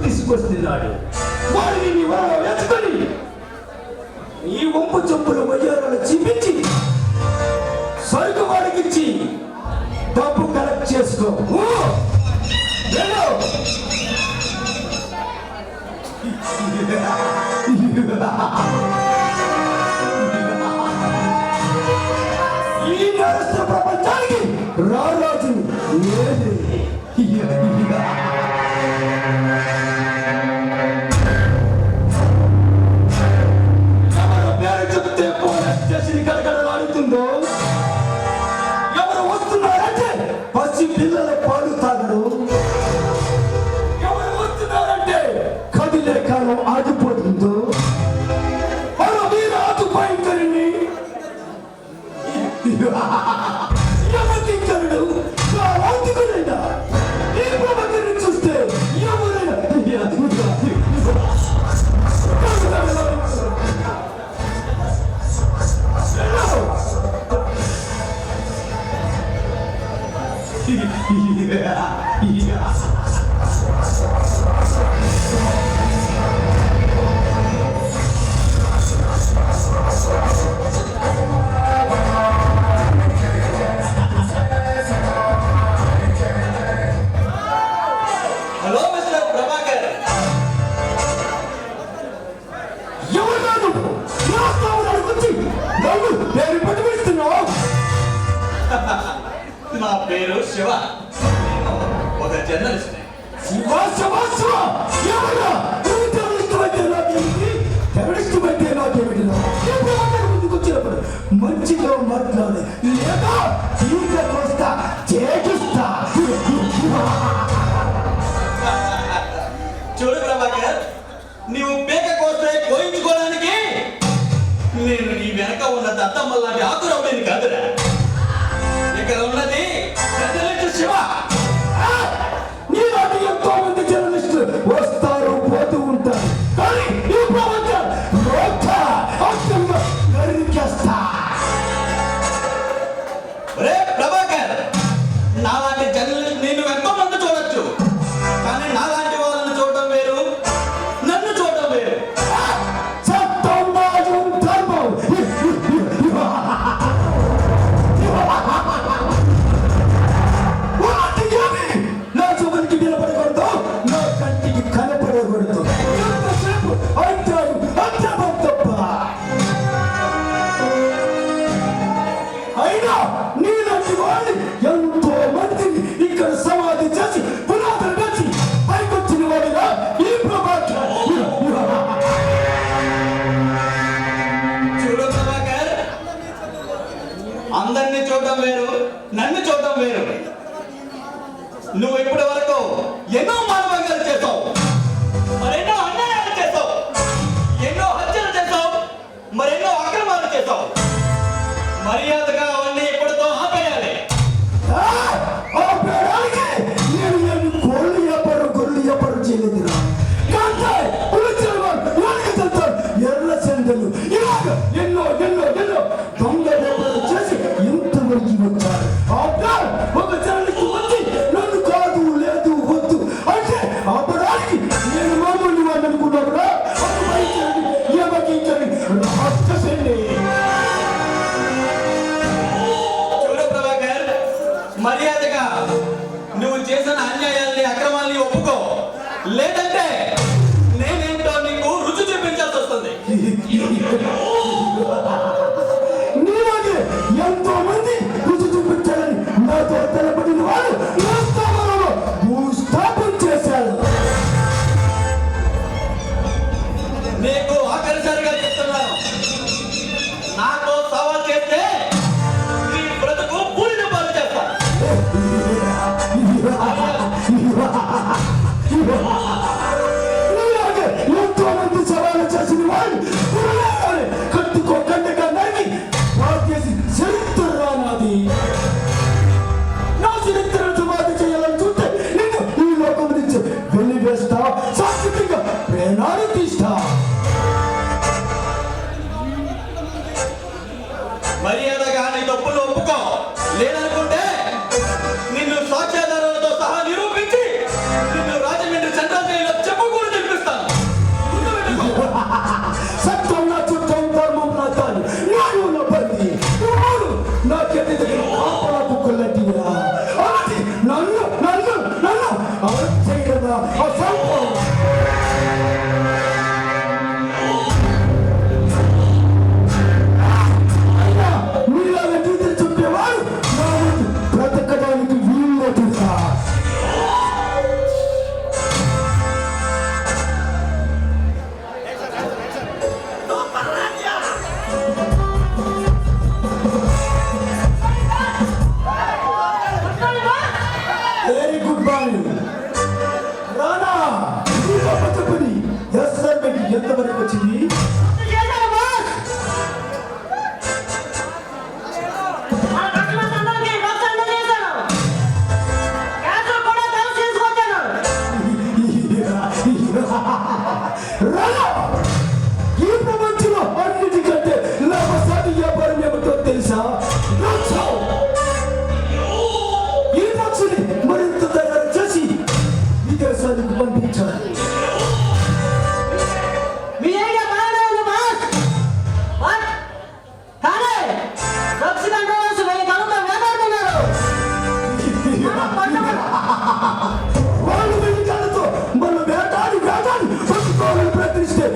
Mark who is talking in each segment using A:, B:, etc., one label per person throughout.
A: తీసుకొస్తున్నాడు. వారిని నీ వల్ల వెతుకొని ఈ వంపు చొప్పుల వయ్యారాలు చూపించి సరుకు వాడికిచ్చి డబ్బు కలెక్ట్ చేసుకో. ఈ నరస్త ప్రపంచానికి రారాజు కలకలాడుతుందో, ఎవరు వస్తున్నారంటే పసి పిల్లల పాలు తాగడు, ఎవరు వస్తున్నారంటే కదిలే కాలం ఆగిపోతుందో మరో మీరు ఆదుపాయించండి. యమకింకరుడు ఈ
B: పేరు శివ. నేను ఒక జర్నలిస్ట్.
A: శివ శివ శివ ఎవరా నువ్వు టెర్రరిస్ట్ నాకేమిటి టెర్రరిస్ట్ అంటే నాకేమిటి ముందుకు వచ్చినప్పుడు మంచిగా మాట్లాడే లేదా ఈగకు వస్తా చేకిస్తా.
B: చూడు ప్రభాకర్, నీవు పేక కోస్తే కోయించుకోవడానికి నేను నీ వెనక ఉన్న దత్తమ్మ లాంటి ఆకురవుడేది కాదురా. ఇక్కడ ఉన్నది జర్నలిస్ట్ శివ.
A: నీలాంటి ఎంతో మంది జర్నలిస్టులు వస్తారు పోతూ ఉంటారు కానీ ఈ ప్రపంచం నరికేస్తా.
B: ఒరే ప్రభాకర్, నాలాంటి జర్నలిస్ట్ నేను ఎంతో మంది చూడొచ్చు, కానీ నాలాంటి వాళ్ళని చూడటం వేరు, నన్ను చూడటం వేరు.
A: సత్యం రాజు ధర్మం నా చెవులకి వినపడకూడదు, నా కంటికి కనపడకూడదు. ఎంతసేపు అంటారు అంతరం తప్ప. అయినా నీలాంటి వాళ్ళు ఎంతో మందిని ఇక్కడ సమాధి చేసి పునాదులు వేసి పైకొచ్చిన వాడిగా ఈ ప్రభాకర్.
B: చూడు ప్రభాకర్, అందరినీ చూడటం వేరు, నన్ను చూడటం వేరు. నువ్వు ఇప్పటి వరకు ఎన్నో మానవంగాలు చేసావు, మరెన్నో అన్యాయాలు చేసావు, ఎన్నో హత్యలు చేసావు, మరెన్నో అక్రమాలు చేసావు. మర్యాదగా అవన్నీ ఇప్పటితో ఆపేయాలి.
A: ఆ పేరానికి నేను ఏమి గొర్రెలు వ్యాపారం చేయలేదురా. కాంతాయ్ పులిచిన వాడు వాడికి తెలుస్తాడు ఎర్ర చెందలు ఇలాగ ఎన్నో ఎన్నో ఎన్నో దొంగ వ్యాపారం చేసి ఇంతవరకు వచ్చారు. ఒక జనానికి వచ్చి నన్ను కాదు లేదు వద్దు అంటే ఆపడానికి నేను మామూలు వాడిని అనుకున్నావురా.
B: చూడు ప్రభాకర్, మర్యాదగా నువ్వు చేసిన అన్యాయాల్ని అక్రమాల్ని ఒప్పుకో, లేదంటే నేనేంటో నీకు రుచి చూపించాల్సి వస్తుంది.
A: నీలాగే ఎంతో మంది రుచి చూపించాలని నాతో తెలపడిన వాడు నా స్థానంలో భూస్థాపన చేశాడు.
B: నీకు ఆఖరిసారిగా చెప్తున్నాను, నాతో సవాల్ చేస్తే నీ బ్రతుకు పూరిన పాలు చేస్తా.
A: నీలాగే ఎంతో మంది సవాలు చేసిన వాడు కట్టుకోకుండా నరికి వాకేసి చరిత్ర రానాది. నా చరిత్రను సమాధి చేయాలని చూస్తే నిన్ను ఈ లోకం నుంచి వెళ్లివేస్తా, శాశ్వతంగా ప్రేణాలు తీస్తా.
B: మర్యాదగా నీ తప్పులు ఒప్పుకో, లేదనుకుంటే నిన్ను సాక్ష్యాధారాలతో సహా నిరూపించి నిన్ను రాజమండ్రి సెంట్రల్ జైల్లో చెప్పకూడదు తెప్పిస్తాను.
A: సత్యం నా చుట్టం ధర్మం నా తాను న్యాయం నా బంది వాడు నా చెడ్డ దగ్గర కాపలా కుక్కలంటిరా. అలాంటి నన్ను నన్ను నన్ను చేయదా అసంభవం. అయినా మీలాగా నీతులు చెప్పేవాడు నా ముందు బ్రతకడానికి వీలు తెలుసా. వెరీ గుడ్ మార్నింగ్ రానా. చెప్పని అసైన్మెంట్ ఎంతవరకు వచ్చింది? రానా, ఈ ప్రపంచంలో అన్నిటికంటే లాభసాటి వ్యాపారం ఏమిటో తెలుసా? ఈ లక్ష్యాన్ని మరింత తయారు చేసి విదేశాలకు పంపించాలి. వాళ్ళు వెళ్తాలతో మన వేటాడి పట్టుకోవాలని ప్రయత్నిస్తే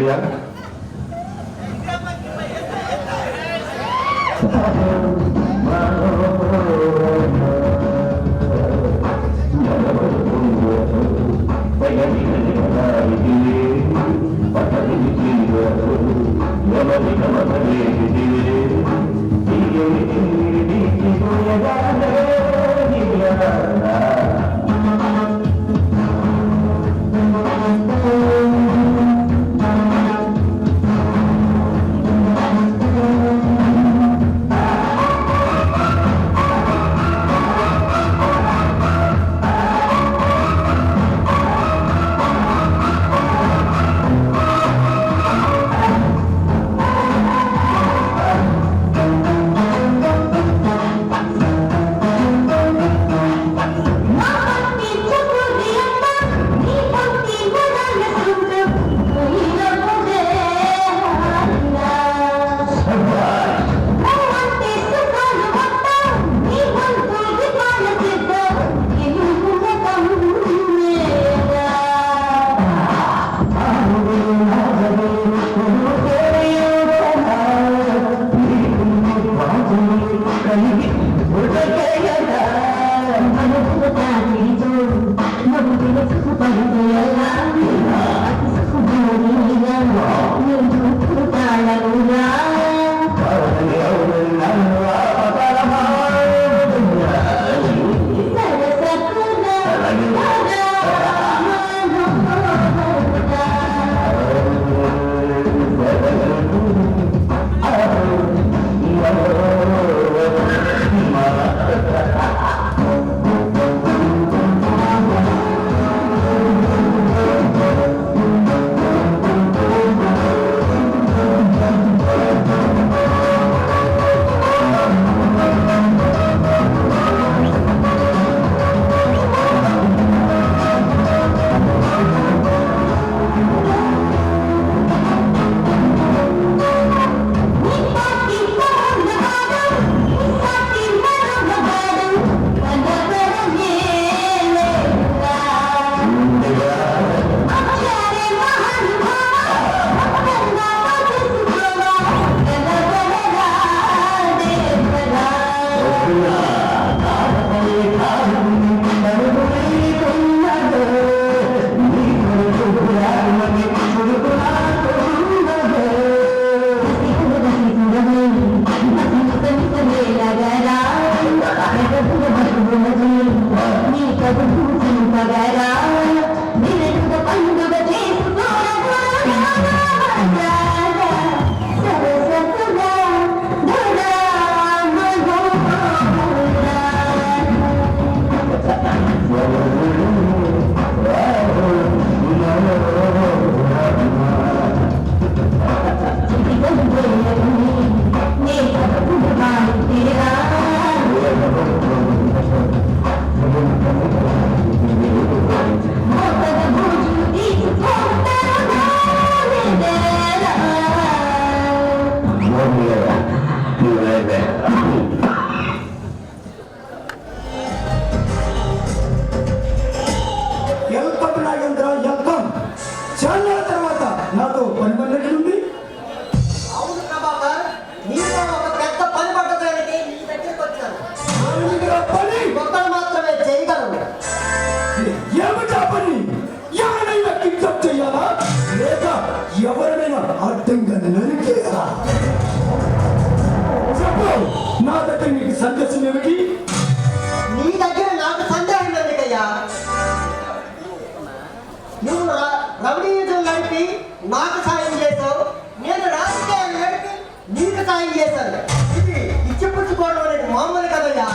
C: అయ్యా
A: సందేశం ఏమిటి?
D: నీ దగ్గర నాకు సందేహం ఎందుకయ్యా? నువ్వు రౌడీయుధం నడిపి నాకు సాయం చేసావు, నేను రాజకీయాలు నడిపి నీకు సాయం చేశాను. ఇది ఇచ్చిపుచ్చుకోవడం అనేది మామూలు కదయ్యా.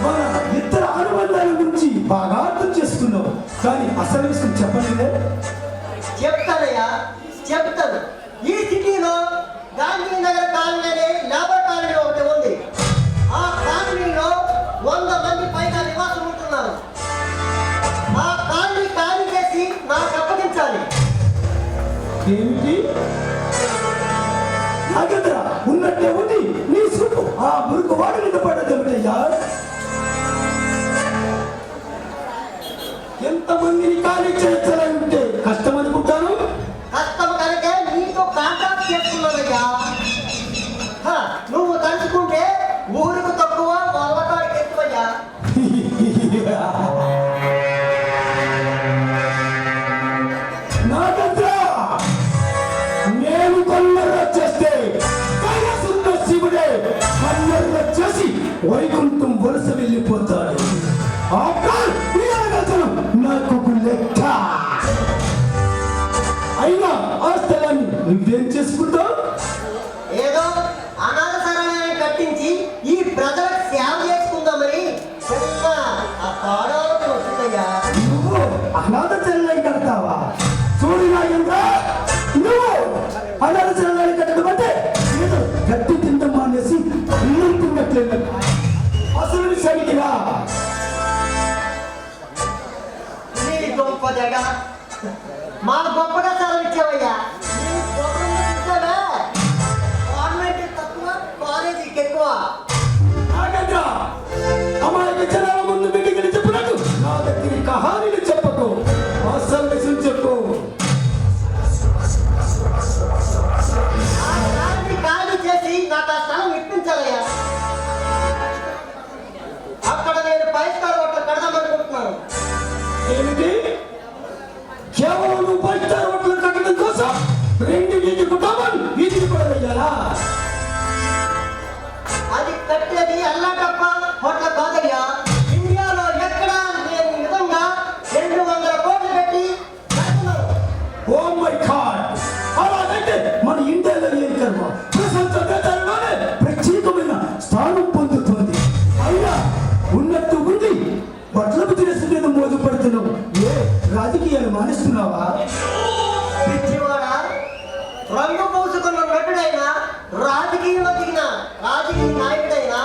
A: మన ఇద్దరు అనుబంధాల గురించి బాగా అర్థం చేసుకున్నావు, కానీ అసలు విషయం చెప్పలేదే.
D: చెప్తానయ్యా, చెప్తాను. ఈ సిటీలో గాంధీనగర్ కాలనీ అనే లేబర్ కాలనీ ఒకటి ఉంది. ఆ కాలనీలో 100 మంది పైగా నివాసం ఉంటున్నారు. ఆ కాలనీ ఖాళీ చేసి నాకు అప్పగించాలి.
A: ఏమిటి? నాగేంద్ర ఉన్నట్టే ఉంది నీ చూపు ఆ మురుకు వాడి మీద పడదేమిటయ్యా? ఎంతమందిని ఖాళీ చేయించాలంటే కష్టం అనుకుంటాను.
D: కష్టం కనుకే కాంట్రాక్ట్ చేసుకున్నానయ్యా. నువ్వు తలుచుకుంటే ఊరుకు తక్కువ వాళ్ళకాడికి ఎక్కువయ్యా.
A: నాగంద్రా, నేను కన్నెర్ర చేస్తే కైలాసంలో శివుడే కన్నెర్ర చేసి వైకుంఠం వలస వెళ్ళిపోతాడు. నాకు లెక్క. అయినా ఆ స్థలాన్ని నువ్వేం చేసుకుంటావు?
D: ఏదో అనాథ శరణాలయం కట్టించి ఈ ప్రజలకు సేవ చేసుకుందామని చిన్న ఆ పాడవలకు వచ్చిందయ్యా.
A: నువ్వు అనాథ శరణాలయం కడతావా? చూడు నాగేంద్ర, నువ్వు అనాథ శరణాలయం కట్టడం అంటే ఏదో గట్టి తింటాం అనేసి అన్నం తిన్నట్లేదు. అసలు సరిగ్గా
D: నీ గొప్ప జగ మా గొప్పగా చదివించావయ్యా. నీ గొప్పగా ఇచ్చావే. గవర్నమెంట్ తక్కువ, కాలేజీకి ఎక్కువ.
A: నాగేంద్ర, అమాయక జనాల ముందు మీటింగ్లు చెప్పినట్టు నా దగ్గర కహానీలు చెప్పకు, అసలు విషయం చెప్పు.
D: ఆ స్థలాన్ని ఖాళీ చేసి నాకు ఆ స్థలం ఇప్పించాలయ్యా. అక్కడ నేను 5 స్టార్ హోటల్ కడదామనుకుంటున్నాను.
A: ఏమిటి? కేవలం నువ్వు 5 స్టార్ హోటల్ కట్టడం కోసం 2 వీధి కుటుంబాలు వీధికి కూడా వెయ్యాలా?
D: అది కట్టేది అల్లాటప్ప హోటల్ కాదయ్యా. ఇండియాలో ఎక్కడ లేని విధంగా 200 కోట్లు పెట్టి కడుతున్నాను.
A: Oh my God! అలాగైతే మన ఇండియాలో ఏం కర్మ ప్రపంచ దేశాల్లోనే ప్రత్యేకమైన స్థానం పొందుతుంది. అయినా ఉన్నట్టు ఉంది బట్టలకు తినేసి మీద మోజు పడుతున్నావు. ఏ రాజకీయాలు మానేస్తున్నావా?
D: పిచ్చివాడ, రంగు పూసుకున్న నటుడైనా రాజకీయంలో దిగిన రాజకీయ నాయకుడైనా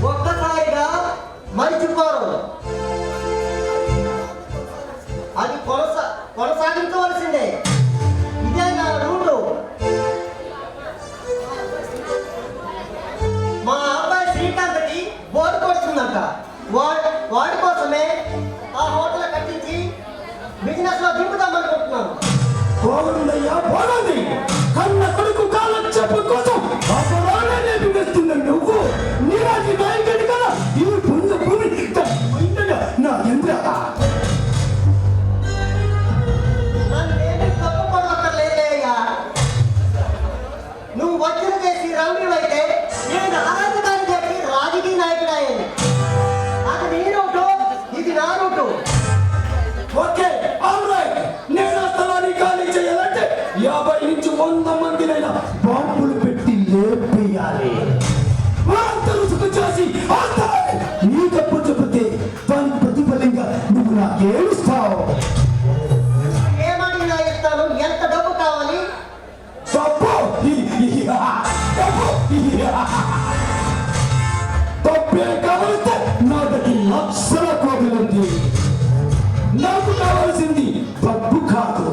D: ఒక్కసారిగా మరిచిపోరు. అది కొనసాగించవలసిందే. ఇదే నా రూటు. మా అబ్బాయి శ్రీకాంత్కి బోర్డు కొడుతుందంట. వాడి కోసమే ఆ హోటల్ కట్టించి బిజినెస్ లో దింపుదామనుకుంటున్నాను.
A: బాగుందయ్యా, బాగుంది. కన్న కొడుకు కాలం చెప్పు కోసం అపరాధాన్ని వేస్తున్నా నువ్వు. నీరాజీ నాయకుడి కదా ఈ పుణ్య భూమి నా ఎంద్ర.
D: నన్నేమి తప్పుకోవక్కర్లేదయ్యా. నువ్వు వచ్చిన చేసి రౌడీలైతే నేను ఆరాధకాన్ని చేసి రాజకీయ నాయకుడు అయ్యాను. అది నీ రూటు, ఇది నా రూటు.
A: Okay, all right. నేను ఆ స్థలాన్ని ఖాళీ చేయాలంటే 50 నుంచి 100 మందినైనా బాంబులు పెట్టి లేపేయాలి. వారంతా రుసుకు చేసి ఆ స్థలాన్ని నీ తప్పు చెబితే దానికి ప్రతిఫలంగా నువ్వు నాకు ఏడుస్తావు.
D: ఏమడిగినా ఇస్తాను. ఎంత డబ్బు కావాలి?
A: తప్పు తప్పే కావలిస్తే నా దగ్గర లక్షల కోగలుంది. నాకు కావాల్సింది డబ్బు కాదు.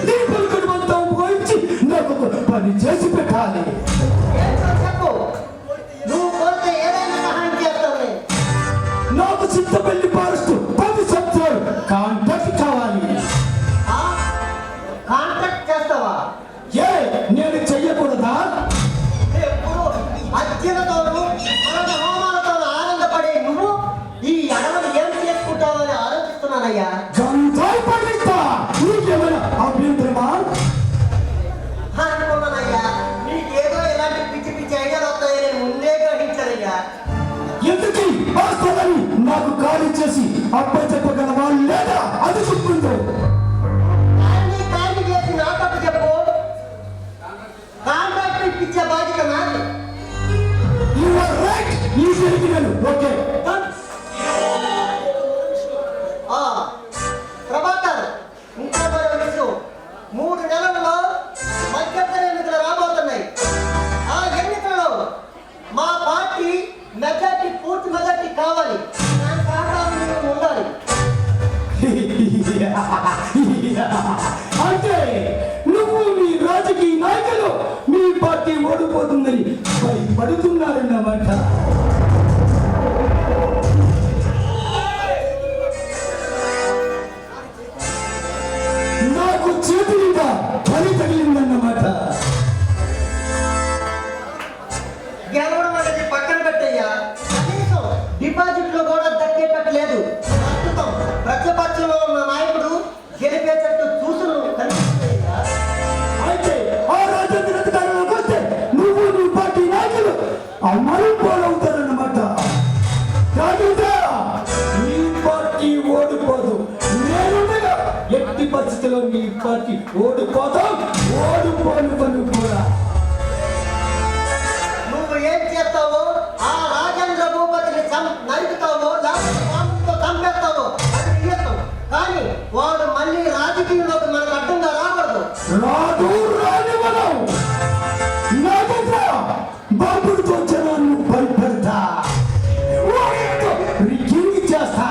A: నీ పలుకుడు అంతా ఉపయోగించి నాకు ఒక పని చేసి పెట్టాలి.
D: ఏంటో చెప్పు. నువ్వు కోరితే ఏదైనా సహాయం చేస్తాను.
A: నాకు చింతపల్లి ఫారెస్ట్ 10 సంవత్సరాలు కాంట్రాక్ట్ కావాలి.
D: ఆ? కాంట్రాక్ట్ చేస్తావా?
A: ఏ నేను చెయ్యకూడదా?
D: ఎప్పుడు అత్యలతోనూ మరణ హోమాలతోనూ ఆనందపడే నువ్వు ఈ అడవిని ఏం చేసుకుంటావని ఆలోచిస్తున్నానయ్యా.
A: గంజాయి పండిస్తా. నీకేమైనా అభ్యంతరమా?
D: అనుకున్నానయ్యా. నీకేదో ఇలాంటి పిచ్చి పిచ్చి ఐడియాలు వస్తాయని ముందే గ్రహించానయ్యా.
A: ఎందుకు ఆ స్థలాన్ని నాకు ఖాళీ చేసి అబ్బాయి చెప్పగలవా లేదా? అది చెప్పుకుంటూ
D: ఖాళీ చేసి నా తప్పు చెప్పు. కాంట్రాక్ట్ ఇప్పించే బాధ్యత నాది.
A: You are right. ఈ జరిగినను ఓకే.
D: ప్రభాకర్, ఇంకా మరో విషయం. 3 నెలల్లో మధ్యంతర ఎన్నికలు రాబోతున్నాయి. ఆ ఎన్నికలలో మా పార్టీ మెజార్టీ, పూర్తి మెజార్టీ కావాలి. దాని సహకారం నీకు ఉండాలి.
A: అంటే నువ్వు మీ రాజకీయ నాయకులు మీ పార్టీ ఓడిపోతుందని భయపడుతున్నారన్నమాట. నాకు చేతులుగా పని తగిలిందన్నమాట.
D: ప్రతిపక్షంలో ఉన్న నాయకుడు గెలిపేటట్టు చూసును కనిపిస్తున్నాయా?
A: అయితే ఆ రాజేంద్ర అధికారంలోకి వస్తే నువ్వు నీ పార్టీ నాయకులు అమలు పోలవుతారన్నమాట. రాజేంద్ర, నీ పార్టీ ఓడిపోదు. నేనుండగా ఎట్టి పరిస్థితిలో నీ పార్టీ ఓడిపోతాం. ఓడిపోను పని కూడా.
D: నువ్వు ఏం చేస్తావో ఆ రాజేంద్ర భూపతిని నరుకుతావో లేకపోతే పాముతో చంపేస్తావో అది నీ ఇష్టం. కానీ వాడు మళ్ళీ రాజకీయంలోకి మనకు అడ్డంగా రాకూడదు.
A: రాదు, రానివ్వను. నాగేంద్ర, బాబుడితో జనాన్ని భయపెడతా, వాడితో రిగ్గింగ్ చేస్తా.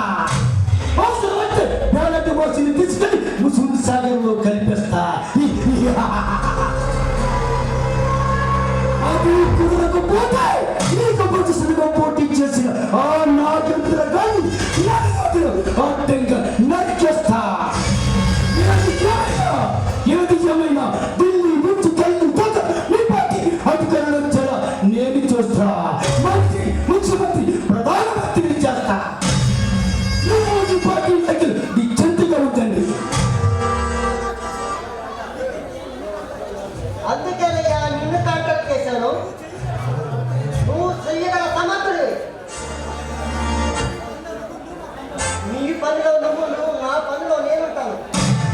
A: అవసరమైతే పేలటి మోసిని తీసుకొని ముసుగు సాగర్లో కనిపిస్తా. అది కుదరకపోతే నీకు ప్రతిష్టగా పోటీ చేసిన ఆ నాగేంద్ర గారిని అడ్డంగా నరికేస్తా. ఏది ఏమైనా ఢిల్లీ నుంచి కలిగిపోతా నీ పార్టీ అధికారులు వచ్చేలా నేను చూస్తా. మంత్రి, ముఖ్యమంత్రి, ప్రధానమంత్రిని చేస్తా. నువ్వు నీ పార్టీ దగ్గర నిశ్చింతగా ఉండండి.
D: అందుకేనయ్యా నిన్ను కాంటాక్ట్ చేశాను. నువ్వు చెయ్యగల సమర్థుడు. నీ పనిలో నువ్వు నా పనిలో నేనుంటాను.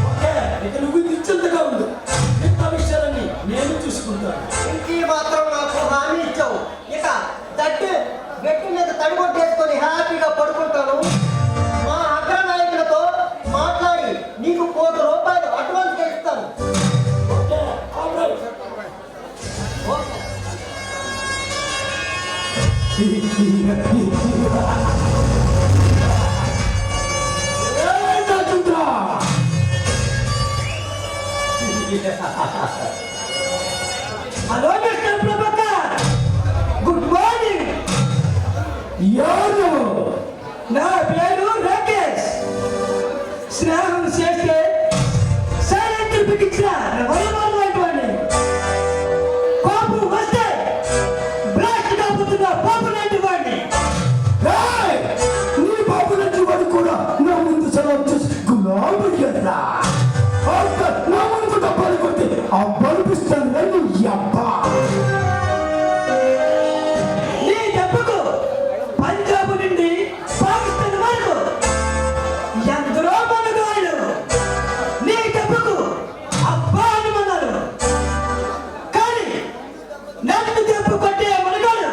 A: ఓకే, ఇక నువ్వు నిశ్చింతగా ఉండు. మిగతా విషయాలన్నీ నేను చూసుకుంటాను.
D: ఇంటి మాత్రం నాకు హామీ ఇచ్చావు. ఇక గట్టి మీద తడిగొట్టేసుకొని హ్యాపీగా పడుకుంటాను. మా అగ్రనాయకులతో మాట్లాడి నీకు ₹1,00,00,000 అడ్వాన్స్ ఇస్తాను.
A: Okay, all right.
D: Okay.
C: Hello mister Prabhakar, good morning.
A: ఎవరు?
C: నా పేరు రాకేష్. స్నేహం చేస్తే సైలెంట్ పికిచ్చిన వరమాలని కోపం వస్తే బ్లాస్ట్ కాబోతున్న పాప లాంటి వాడిని.
A: ఏయ్! నీ బాబు లాంటి వాడు కూడా నా ముందు సెలవు చేసి గులాబీ ఎర్రా. నా ముందు డబ్బాలు కొట్టి అబ్బనిపిస్తాను నీ అబ్బా.
C: నీ దెబ్బకు పంజాబ్ నుండి పాకిస్తాన్ వరకు ఎందరో మనగాళ్ళు నీ దెబ్బకు అబ్బా అని మన్నారు. కానీ నన్ను దెబ్బ కొట్టే మనగాడు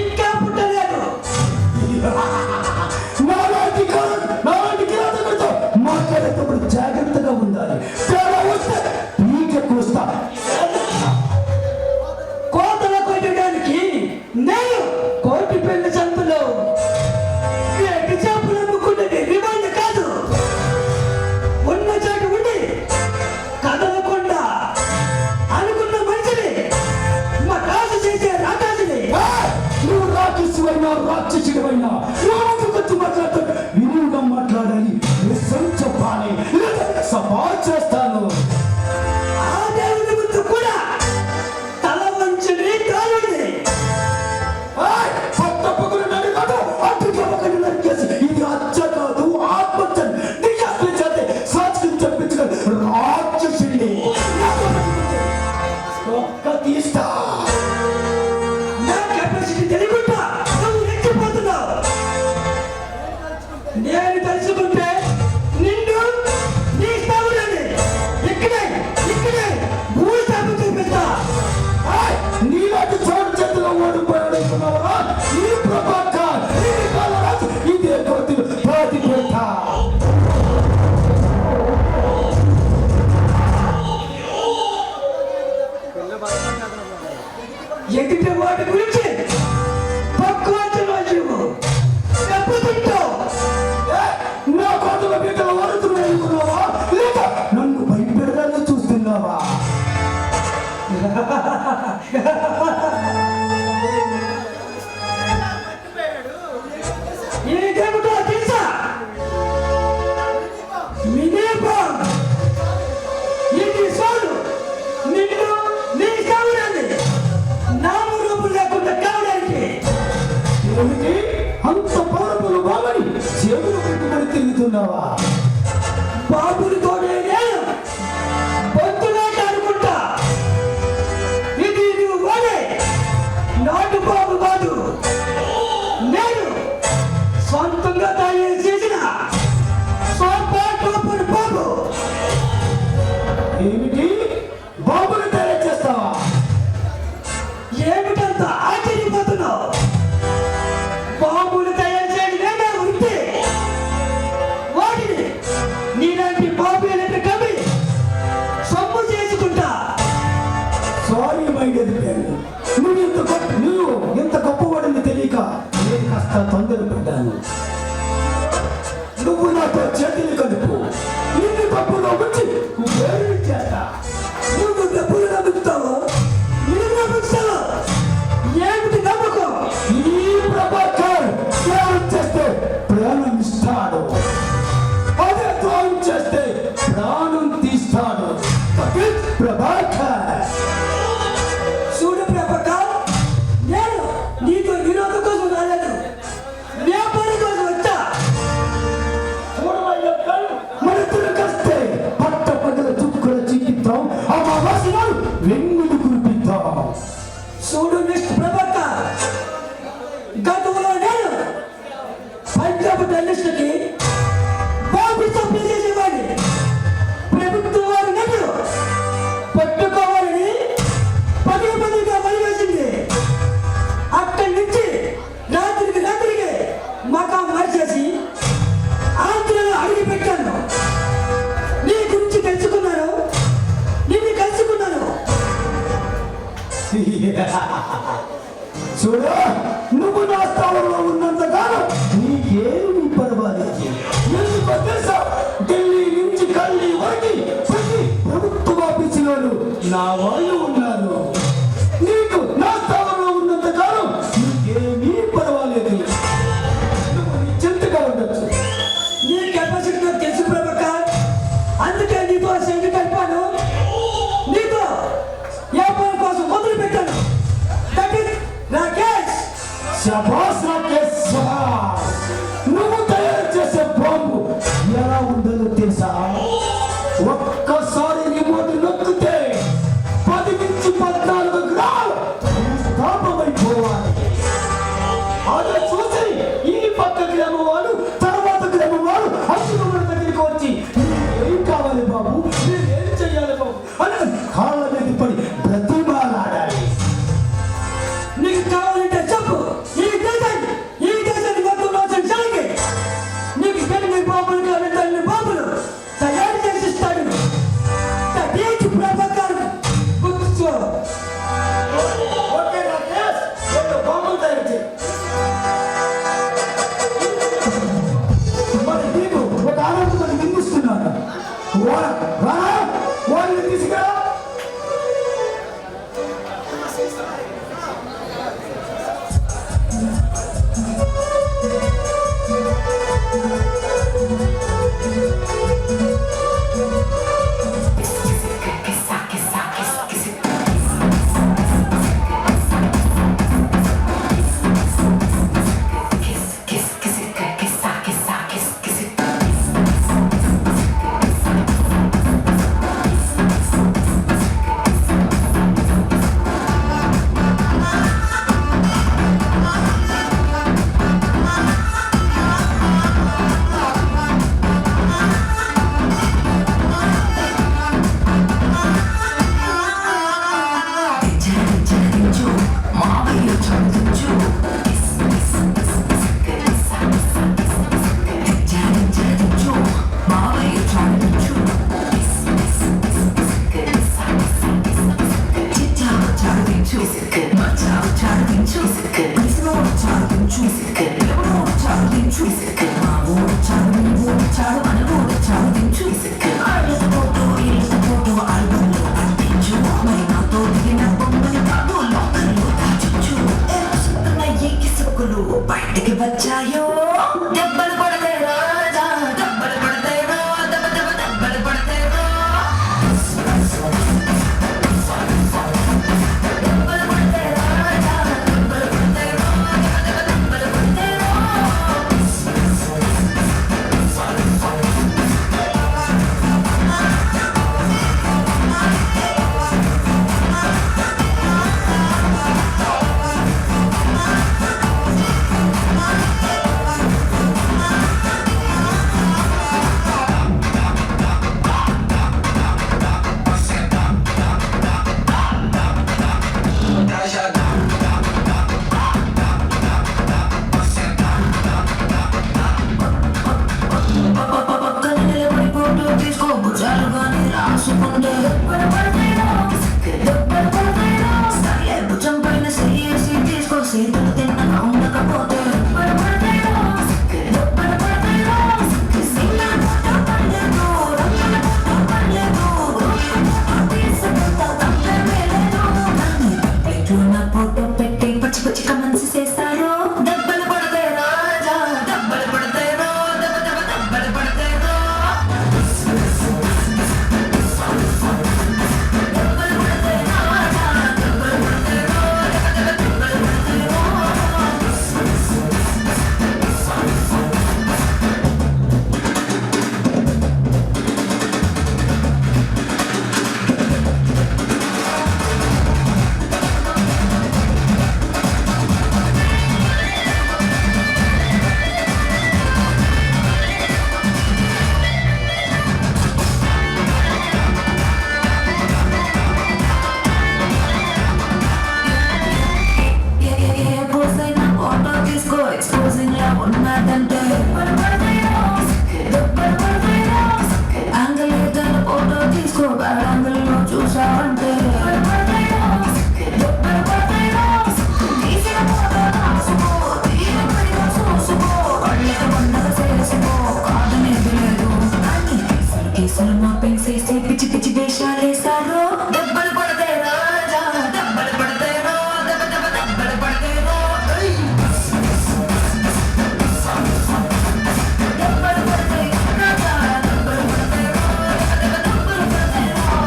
C: ఇంకా పుట్టలేదు.
A: నాలాంటి కిరాతకుడితో మాట్లాడేటప్పుడు జాగ్రత్తగా ఉండాలి. తేడా వస్తే పీక కూస్తా.
C: కోతల కొట్టడానికి నేను కోటి పెళ్లి సంతలో వేటి చేపలు అమ్ముకున్నది రివాండ్ కాదు. ఉన్న చోట ఉండి కదలకుండా అనుకున్న మనిషిని మా రాజు చేసే రాకాసిని.
A: ఏయ్! నువ్వు రాక్షసువైనా రాక్షసుడివైనా వచ్చి మాట్లాడతాడు. వినుగా మాట్లాడాలి. నిజం చెప్పాలి. సభా చేస్తాను.
C: ఆ దేవుని ముందు కూడా తల వంచుని కాలుడి.
A: పట్టపగులు నడిగాడు అటుగా ఒకటి నరికేసి ఇది అచ్చ కాదు ఆత్మహత్య దిగాలు చేస్తే సాక్షి చెప్పించుకొని రాక్షసుడిని ఒక్క తీస్తా.
C: నా కెపాసిటీ తెలియకుండా నువ్వు రెచ్చిపోతున్నావు. నేను తలుచుకుంటే నిన్ను నీ స్థావులని నీలాంటి పాపీలంటే కవి సొమ్ము చేసుకుంటా.
A: సారీ మై డియర్ ఫ్రెండ్, నువ్వు ఇంత గొప్పవాడిని తెలియక నేను కాస్త తొందరపడ్డాను. నువ్వు నాతో చేతులు కలుపు, నిన్ను తప్పులో వచ్చి వేరు చేస్తా.
C: నువ్వు డబ్బులు నమ్ముతావు, నేను నమ్ముతావు. ఏమిటి నమ్మకం?
A: ఈ ప్రభాకర్ త్యాగం చేస్తే ప్రాణం ఇస్తాడు, అదే త్యాగం చేస్తే ప్రాణం తీస్తాడు. ప్రభాకర్
C: చూడు ప్రభాకర్, నేను నీతో వినోదం కోసం రాలేదు, వ్యాపారం కోసం వచ్చా.
A: మనతులు కస్తే పట్ట పగల చుక్కల చిక్కిద్దాం, అమావాస్యలు వెన్నులు కురిపిద్దాం.
C: చూడు మిస్టర్ ప్రభాకర్, గతంలో నేను పంజాబ్ జర్నలిస్టుకి బాబు సప్లై చేసేవాడిని. ప్రభుత్వం వారు నన్ను పట్టుకోవాలని పదిగా మలివేసింది. అక్కడి నుంచి రాత్రికి మకా మార్చేసి ఆంధ్రలో అడిగి పెట్టాను. నీ గురించి తెలుసుకున్నాను, నిన్ను కలుసుకున్నాను.
A: చూడు, నువ్వు నా స్థానంలో ఉన్నంతకాలం నీకేమి పర్వాలేదు. ఎందుకు తెలుసా, ఢిల్లీ నుంచి కళ్ళీ వరకు ప్రతి ప్రభుత్వ ఆఫీసులోనూ నా వాళ్ళు ఉన్నారు. నీకు నా స్థానంలో ఉన్నంతకాలం నీకేమీ పర్వాలేదు. నువ్వు నిశ్చింతగా ఉండొచ్చు.
C: నీ కెపాసిటీ నాకు తెలుసు ప్రభాకర్, అందుకే నీతో సంగతి కలిపాను. నీతో వ్యాపారం కోసం మొదలు పెట్టాను. That is Rakesh.
A: శభాష్ రాకేష్, శభాష్. నువ్వు తయారు చేసే బాంబు ఎలా ఉందో తెలుసా? ఒక్కసారి రిమోట్ నొక్కితే 10 నుంచి 14 గ్రాములు స్థాపమైపోవాలి. అదే చూసి ఈ పక్క గ్రామం వాడు, తర్వాత గ్రామం వాడు అందులో మన దగ్గరికి వచ్చి ఏం కావాలి బాబు, ఏం చెయ్యాలి బాబు అని కాళ్ళ మీద పడి బ్రతిమాలాడాలి.
C: నీకు కావాలంటే చెప్పు. ఈ దేశాన్ని మొత్తం నోచడానికి నీకు ఎన్ని బాబులు కావాలంటే అన్ని బాబులు తయారు చేసిస్తాడు. That is Prabhakar books.
A: Okay Rakesh, రెండు బాంబులు తయారు చేయి. మరి నీకు ఒక ఆనందం నిందిస్తున్నాను. వాళ్ళని తీసుకురా.
E: కర్మ పెంచేసి పిచ్చి పిచ్చి వేషాలేశారు దెబ్బలు పడతాయి రాజా దెబ్బలు పడతాయి రా దెబ్బ దెబ్బ దెబ్బలు పడతాయి రా దెబ్బలు పడతాయి రాజా దెబ్బలు పడతాయి రా దెబ్బ దెబ్బలు పడతాయి రా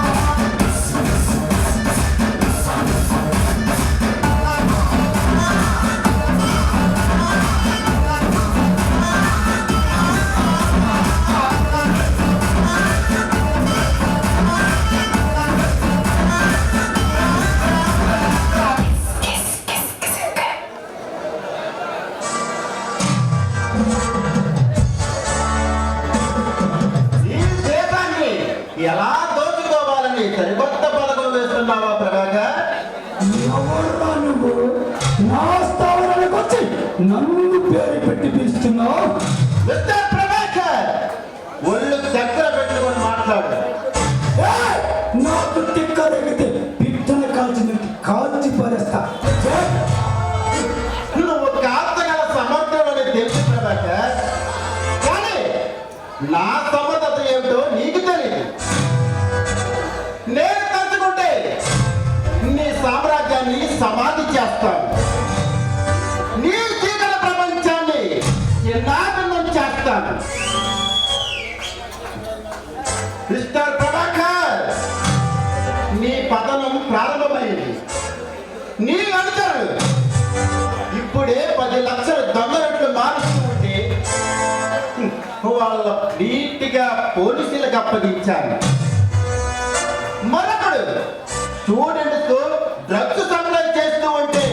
F: ఈ దేశాన్ని ఎలా దోచుకోవాలని సరికొత్త పథకం వేస్తున్నావా ప్రభాకర్?
A: ఎవరురా నువ్వు నా స్థావరానికి వచ్చి నన్ను పేరు పెట్టి పిలుస్తున్నావు?
F: మిస్టర్ ప్రభాకర్, ఒళ్ళు దగ్గర పెట్టుకొని మాట్లాడు.
A: ఏయ్! నాకు తిక్కరెగితే పిట్టను కాల్చినట్టు కాల్చి పారేస్తా. ఏయ్!
F: నువ్వు కాస్తగల సమర్థుడని తెలుసు ప్రభాకర్, కానీ నా సమర్థత ఏమిటో నీకు తెలియదు. నేను తలుచుకుంటే నీ సామ్రాజ్యాన్ని సమాధి చేస్తాను, నీ చీకటి ప్రపంచాన్ని చిన్నాభిన్నం చేస్తాను. మిస్టర్ ప్రభాకర్, నీ పతనం ప్రారంభమైంది. నీ అనుచరులు ఇప్పుడే 10 లక్షల దొంగలట్లు మారుస్తూ ఉంటే వాళ్ళ నీట్గా పోలీసులకు అప్పగించాను. మరొకడు స్టూడెంట్స్ డ్రగ్స్ సప్లై చేస్తూ ఉంటే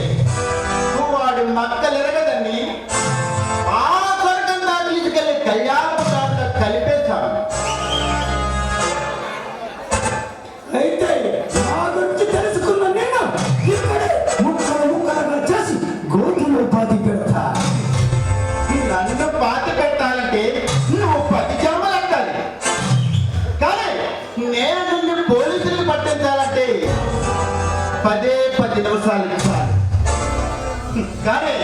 F: వాడు మక్కలెరగదని ఆ స్వర్గంగా తీసుకెళ్లి కళ్యాణపురాల్లో కలిపేశాను.
A: అయితే నా గురించి తెలుసుకున్న నేను ఇక్కడే ముక్కలుగా చేసి గోతులో పాతి పెడతా.
F: నన్ను పాతి పెట్టాలంటే నువ్వు 10 జన్మలు ఎత్తాలి, కానీ నేను నిన్ను పోలీసులకు పట్టించాలంటే 10 నిమిషాలు ఇవ్వాలి. కానీ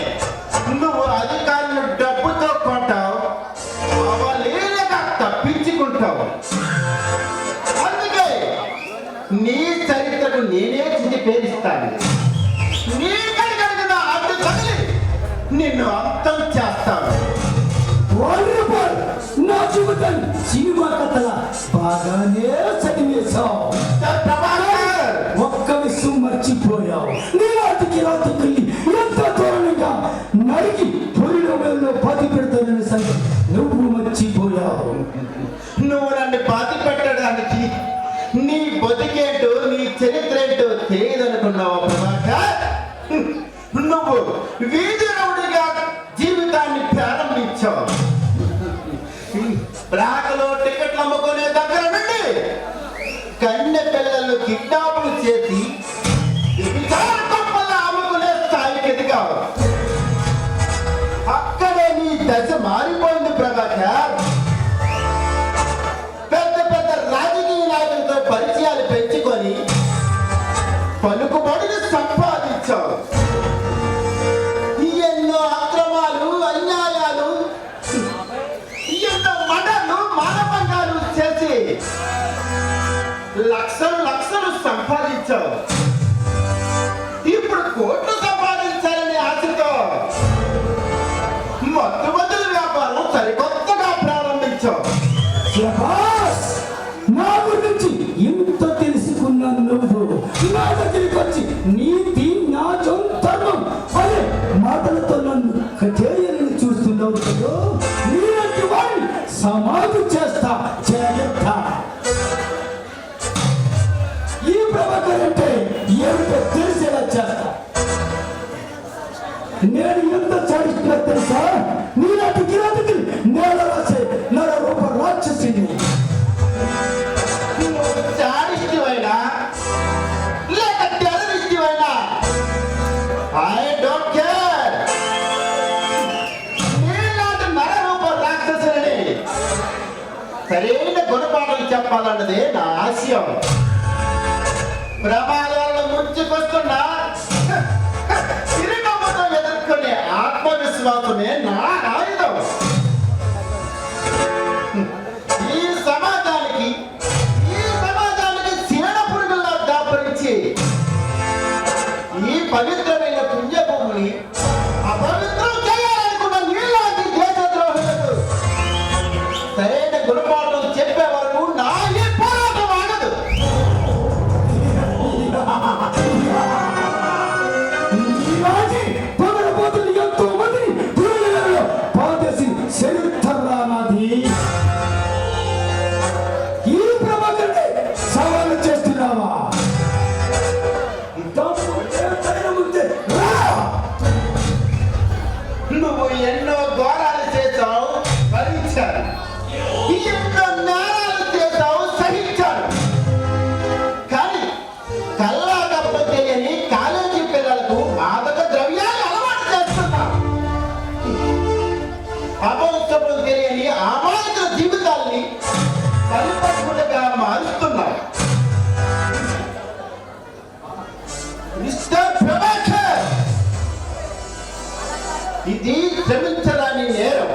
F: నువ్వు అధికారులు డబ్బుతో కొంటావు, అవలీలగా తప్పించుకుంటావు. అందుకే నీ చరిత్రకు నేనే చిటి పేరిస్తాను. నీ కడిగిన అడ్డు తగిలి నిన్ను అంతం చేస్తాను.
A: వండర్ఫుల్! నా జీవితాన్ని సినిమా కథల బాగానే చదివేశావు.
F: ప్రభాకర్,
A: ఒక్క విషయం మర్చిపోయావు. నీలాంటికి రాత్రికెళ్ళి ఎంత దూరంగా నరికి పొలిలో వేల్లో పాతి పెడతానని సంగతి నువ్వు మర్చిపోయావు.
F: నువ్వు నన్ను పాతి పెట్టడానికి నీ బతికేంటో నీ చరిత్ర ఏంటో తెలియదనుకున్నావా ప్రభాకర్? నువ్వు వీధి రౌడీగా జీవితాన్ని ప్రారంభించావు. బ్లాక్లో టికెట్లు అమ్ముకునే దగ్గర నుండి కన్నె పిల్లలను కిడ్నాపులు చేసి వ్యభిచార కొంపలు అమ్ముకునే స్థాయికి ఎదిగావు. అక్కడే నీ దశ మారిపోయింది ప్రభాకర్. పెద్ద పెద్ద రాజకీయ నాయకులతో పరిచయాలు పెంచుకొని పలుకుబడిని సంపాదించావు. ఎన్నో అక్రమాలు, అన్యాయాలు, ఎన్నో మర్డర్లు, మానభంగాలు చేసి లక్షలు సంపాదించావు. ఇప్పుడు కోట్లు సంపాదించాలనే ఆశతో మత్తుమందుల వ్యాపారం సరికొత్తగా ప్రారంభించావు.
A: శభాష్! నా గురించి ఇంత తెలుసుకున్న నువ్వు నా దగ్గరికి వచ్చి నీతి న్యాయం ధర్మం అనే మాటలతో నన్ను కచేరీలను చూస్తున్నావు కదా. నీలాంటి వాడిని సమాధి చేస్తా జాగ్రత్త. ఈ ప్రభాకర్ అంటే ఏమిటో తెలిసేలా చేస్తా. నేను ఎంత చాడిస్తున్నా తెలుసా? నీలాంటి కిరాతకి నేల రాసే నర రూప రాక్షసిని.
F: చాడిస్టివైనా లేక టెర్రరిస్టివైనా ఐ డోంట్ కేర్. నీలాంటి నరరూప రాక్షసుని సరైన గుణపాఠం చెప్పాలన్నదే నా ఆశయం. ప్రమాదాలను ముంచుకొస్తున్న చిరునవ్వుతో ఎదుర్కొనే ఆత్మవిశ్వాసమే నా ఆయుధం. ఈ సమాజానికి తెలియని అమాయకుల జీవితాల్ని పరిపక్వతగా మారుస్తున్నావు. మిస్టర్ ప్రభాకర్, ఇది క్షమించడాని నేరం.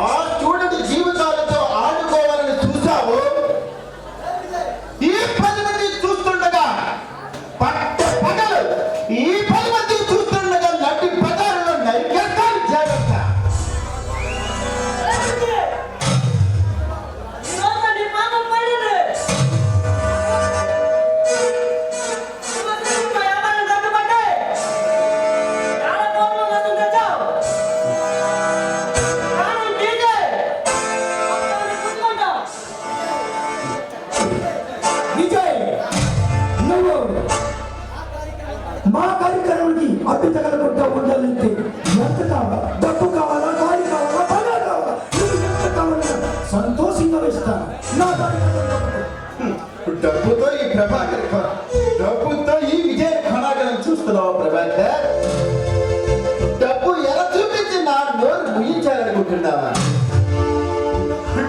F: ఆ స్టూడెంట్ జీవితాలతో ఆడుకోవాలని చూసావు. ఈ 10 మంది చూస్తుండగా పగలు ఈ 10 మంది చూస్తుండగా నటి బజారులో నరికేస్తాను. జాగ్రత్త.
A: విజయ్, నువ్వు మా కార్యక్రమానికి అడ్డు తగలకుండా ఉండాలంటే ఎంత కావాలా? డబ్బు కావాలా? కాలి కావాలా? బంగారు కావాలా? నువ్వు ఎంత కావాలన్నా సంతోషంగా వేస్తాను. నా
F: డబ్బుతో ఈ ప్రభాకర్ డబ్బుతో ఈ విజయ కొనాగలం చూస్తున్నావు ప్రభాకర్. డబ్బు ఎలా చూపించి నా నోరు ముగించాలనుకుంటున్నావా?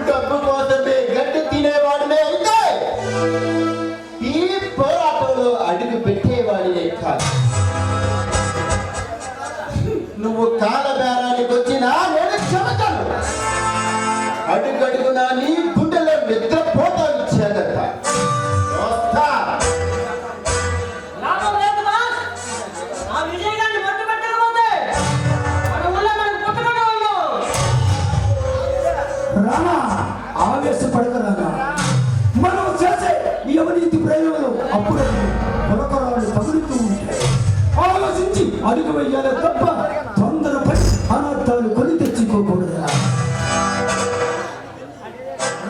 F: డబ్బు కోసమే గడ్డి తినేవాడినే అయితే ఈ పోరాటంలో అడుగు పెట్టేవాడినే కాదు. నువ్వు కాలబేరానికి వచ్చినా నేను క్షమతను. అడుగడుగునా నీ గుండెలో నిద్రపోతాను. చేదట వస్తా.
C: లాభం లేదు బాస్. ఆ విజయ్ గారిని మట్టు పెట్టకపోతే మన ఊళ్ళో మనం పుట్టకుండా ఉన్నాం.
A: రానా, ఆవేశపడక రానా. మనం చేసే ఈ అవినీతి ప్రయోగంలో అప్పుడు కొలకరాలు తగులుతూ ఉంటాయి. ఆలోచించి అడుగు వెయ్యాలి తప్ప తొందరపడి అనర్థాలు కొని తెచ్చుకోకూడదు.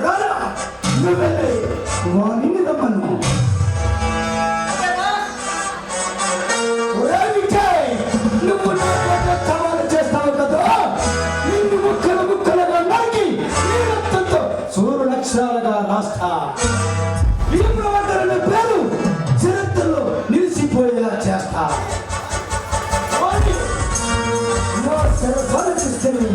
A: రానా, నువ్వెళ్ళి వాణిని రమ్మను. ఒరే విజయ్, నువ్వు నా మీద సవాలు చేస్తావు కదా, నిన్ను ముక్కలు ముక్కలుగా నరికి నీ రక్తంతో సూర్యనక్షరాలుగా రాస్తా. ఈ ప్రవర్తన పేరు చరిత్రలో నిలిచిపోయేలా చేస్తా. వాణి, నా శరభాలు చూస్తేనే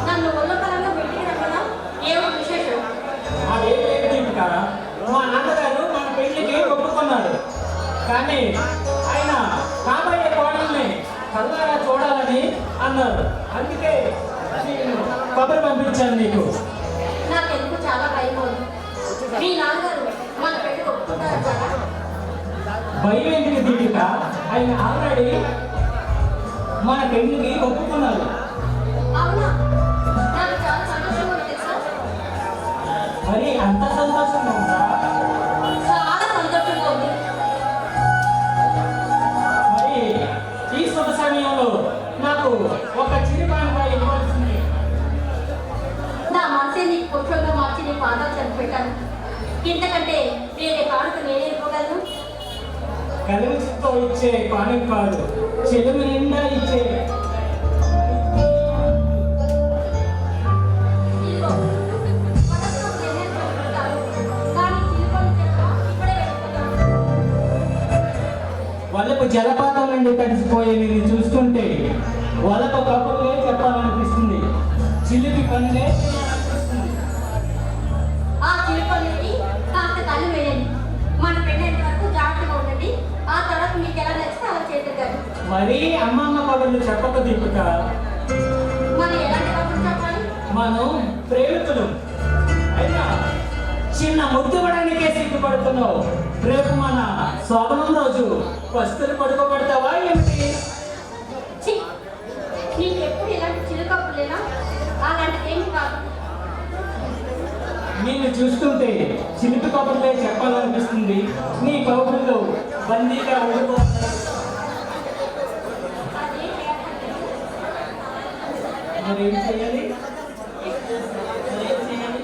G: నన్ను ఒళ్ళపరంగా బయటికి రమ్మన్నా ఏమో విశేషం.
C: అదేం లేదు దీపిక, మా నాన్నగారు మన పెళ్లికి ఒప్పుకున్నాడు. కానీ ఆయన కాబోయే కోడల్ని కళ్ళగా చూడాలని అన్నారు. అందుకే నేను కబురు పంపించాను నీకు.
G: నాకెందుకు చాలా భయం ఉంది. మీ నాన్నగారు మన పెళ్లికి ఒప్పుకుంటారంటారా?
C: భయం ఎందుకు దీపిక, ఆయన ఆల్రెడీ మన పెళ్లికి ఒప్పుకున్నారు.
G: అవునా? నాకు చాలా సంతోషంగా ఉంది తెలుసా.
C: మరి అంత సంతోషంగా ఉందా?
G: చాలా సంతోషంగా ఉంది.
C: మరి ఈ శుభ సమయంలో నాకు ఒక చిరుపానుగా ఇవ్వాల్సింది.
G: నా మనసే నీకు పుష్పంగా మార్చి నీ పాదాలు చనిపెట్టాను. ఇంతకంటే వేరే కానుక నేనే ఇవ్వగలను.
C: కలిసితో ఇచ్చే కానుక కాదు, చెలుము నిండా ఇచ్చే.
G: ఇదిగో, మనసులో నేనే చనిపెడతాను. కానీ చిలుకలు చెక్క ఇప్పుడే వెళ్ళిపోతాను.
C: వలపు జలపాతం నుండి తడిసిపోయే నిన్ను చూస్తుంటే వలపు కబుర్లే చెప్పాలనిపిస్తుంది. చిలిపి పనులే చేయాలనిపిస్తుంది.
G: ఆ చిలుకల్ని కాస్త కళ్ళు వేయండి. మన పెళ్ళైన వరకు జాగ్రత్తగా ఉండండి. ఆ తర్వాత మీకు ఎలా నచ్చితే అలా చేద్దాం.
C: మరీ అమ్మమ్మ కబుర్లు చెప్పక దీపిక.
G: మరి ఎలాంటి కబుర్లు చెప్పాలి?
C: మనం ప్రేమికులు అయినా చిన్న ముద్దుపడానికే సిగ్గుపడుతున్నావు. రేపు మన శోభనం రోజు పస్తులు పడుకోబడతావా ఏమిటి?
G: ఛీ! నీకెప్పుడు ఇలాంటి చిలుకప్పులేనా? అలాంటిది ఏమి కాదు.
C: నిన్ను చూస్తుంటే చిలిపి కబుర్లే చెప్పాలనిపిస్తుంది. నీ కబుర్లో బందీగా ఉండిపోతాను.
G: అదే చేయాలి.
C: మరేం చేయాలి? మరేం చేయాలి?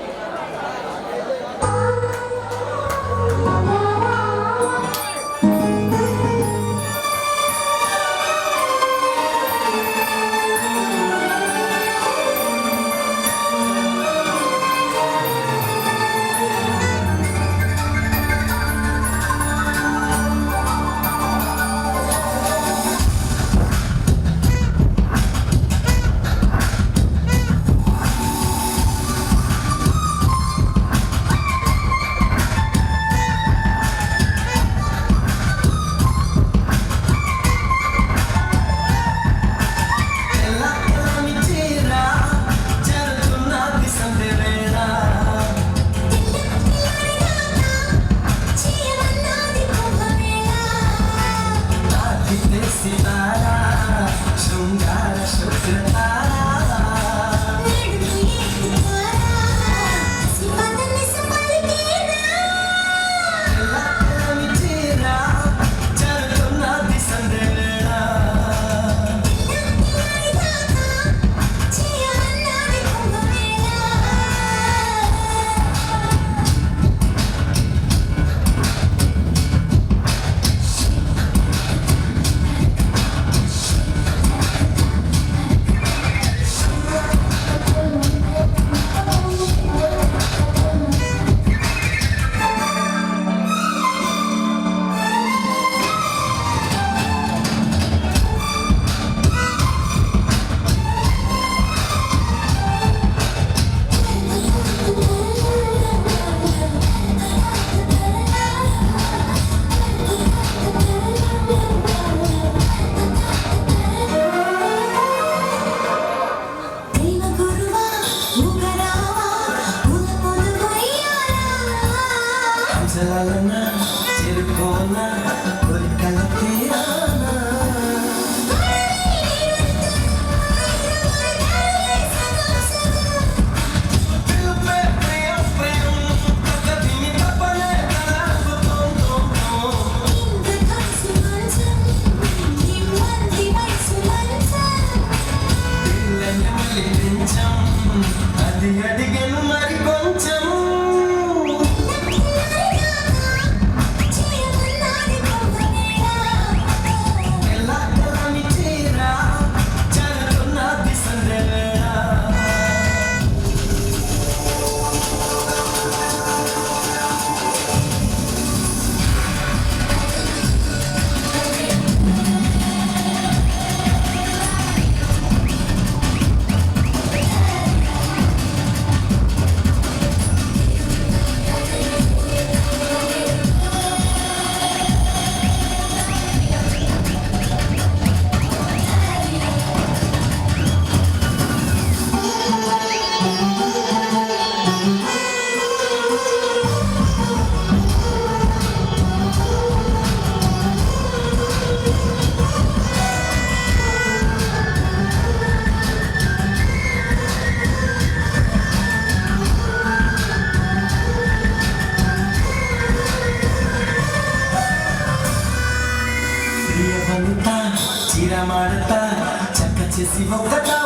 E: చేసి ఒక్కటా